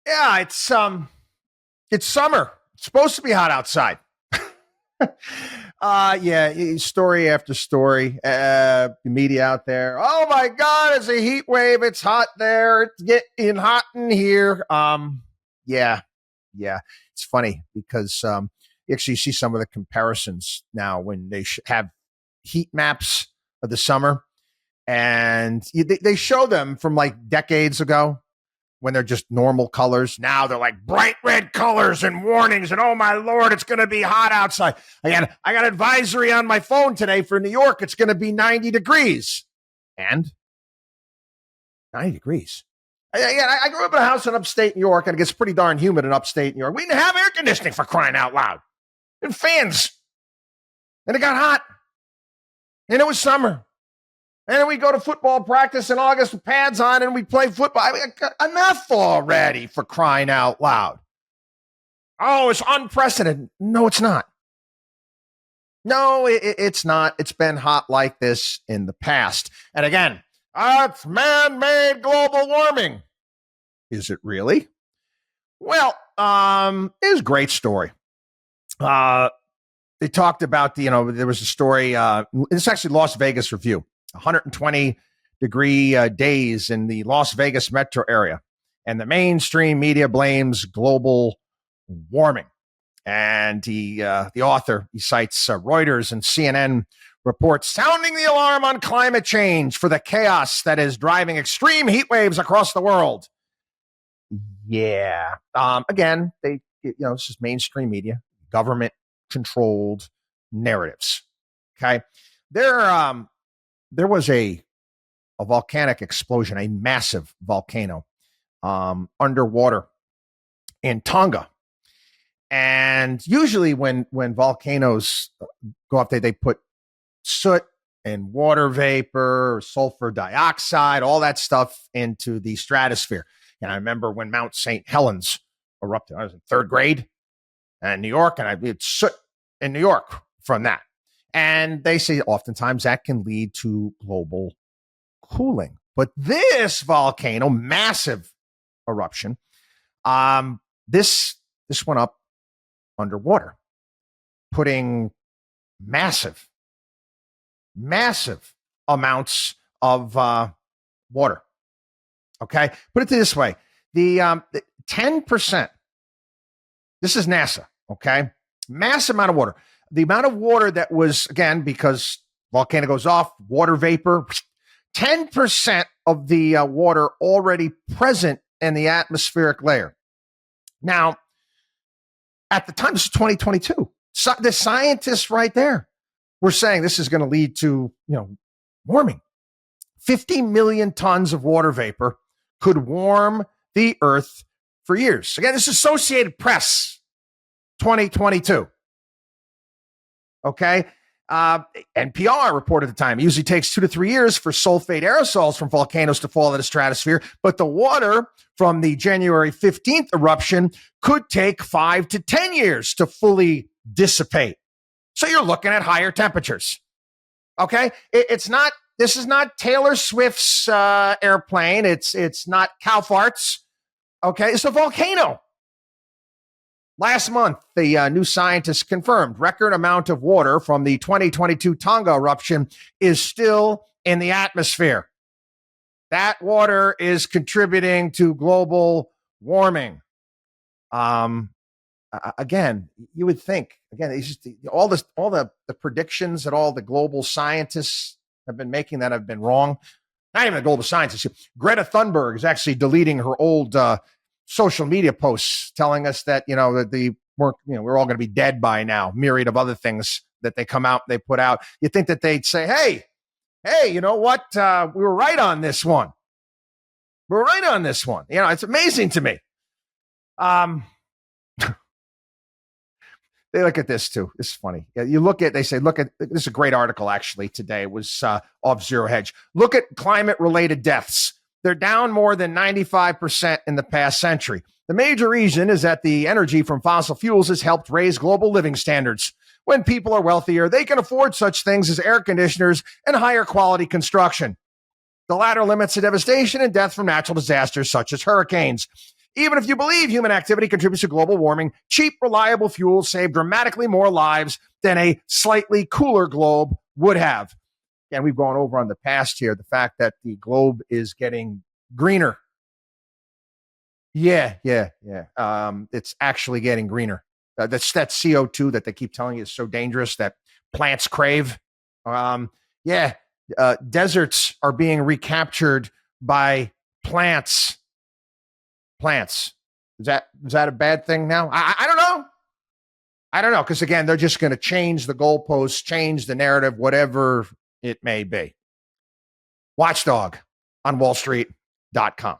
Yeah, it's summer. It's supposed to be hot outside. Yeah, story after story. The media out there. Oh my God, it's a heat wave. It's hot there. It's getting hot in here. Yeah, yeah. It's funny because you actually see some of the comparisons now when they have heat maps of the summer, and they show them from like decades ago when they're just normal colors. Now they're like bright red colors and warnings. And oh my Lord, it's going to be hot outside. I got advisory on my phone today for New York. It's going to be 90 degrees. And 90 degrees. I grew up in a house in upstate New York, and it gets pretty darn humid in upstate New York. We didn't have air conditioning, for crying out loud, and fans. And it got hot. And it was summer. And then we go to football practice in August with pads on and we play football. I mean, enough already, for crying out loud. Oh, it's unprecedented. No, it's not. No, it's not. It's been hot like this in the past. And again, it's man-made global warming. Is it really? Well, it was a great story. They talked about, there was a story. It's actually Las Vegas Review. 120 degree days in the Las Vegas metro area. And the mainstream media blames global warming. And the author, he cites Reuters and CNN reports sounding the alarm on climate change for the chaos that is driving extreme heat waves across the world. Yeah. Again, it's just mainstream media, government controlled narratives. Okay. There was a volcanic explosion, a massive volcano underwater in Tonga. And usually when volcanoes go up, they put soot and water vapor, sulfur dioxide, all that stuff into the stratosphere. And I remember when Mount St. Helens erupted. I was in third grade in New York, and I had soot in New York from that. And they say oftentimes that can lead to global cooling. But this volcano, massive eruption, this went up underwater, putting massive amounts of water. Okay? Put it this way. The 10%, this is NASA, okay? Massive amount of water. The amount of water that was, again, because volcano goes off, water vapor, 10% of the water already present in the atmospheric layer. Now, at the time, this is 2022. So the scientists right there were saying this is going to lead to, warming. 50 million tons of water vapor could warm the Earth for years. Again, this is Associated Press, 2022. Okay. NPR reported at the time. It usually takes 2 to 3 years for sulfate aerosols from volcanoes to fall into the stratosphere, but the water from the January 15th eruption could take 5 to 10 years to fully dissipate. So you're looking at higher temperatures. Okay. This is not Taylor Swift's airplane. It's not cow farts. Okay. It's a volcano. Last month, the new scientists confirmed record amount of water from the 2022 Tonga eruption is still in the atmosphere. That water is contributing to global warming. Again, you would think, it's just all the predictions that all the global scientists have been making that have been wrong. Not even the global scientists. Greta Thunberg is actually deleting her old social media posts telling us that, that we're all going to be dead by now. Myriad of other things that they come out, they put out. You think that they'd say, hey, you know what? We were right on this one. It's amazing to me. They look at this too. It's funny. They say, this is a great article actually today. It was off Zero Hedge. Look at climate related deaths. They're down more than 95% in the past century. The major reason is that the energy from fossil fuels has helped raise global living standards. When people are wealthier, they can afford such things as air conditioners and higher quality construction. The latter limits the devastation and death from natural disasters such as hurricanes. Even if you believe human activity contributes to global warming, cheap, reliable fuels save dramatically more lives than a slightly cooler globe would have. And we've gone over on the past here the fact that the globe is getting greener. Yeah. It's actually getting greener. That's that CO2 that they keep telling you is so dangerous that plants crave. Deserts are being recaptured by plants. Plants. Is that a bad thing now? I don't know. I don't know, because again, they're just going to change the goalposts, change the narrative, whatever it may be. WatchDog on WallStreet.com.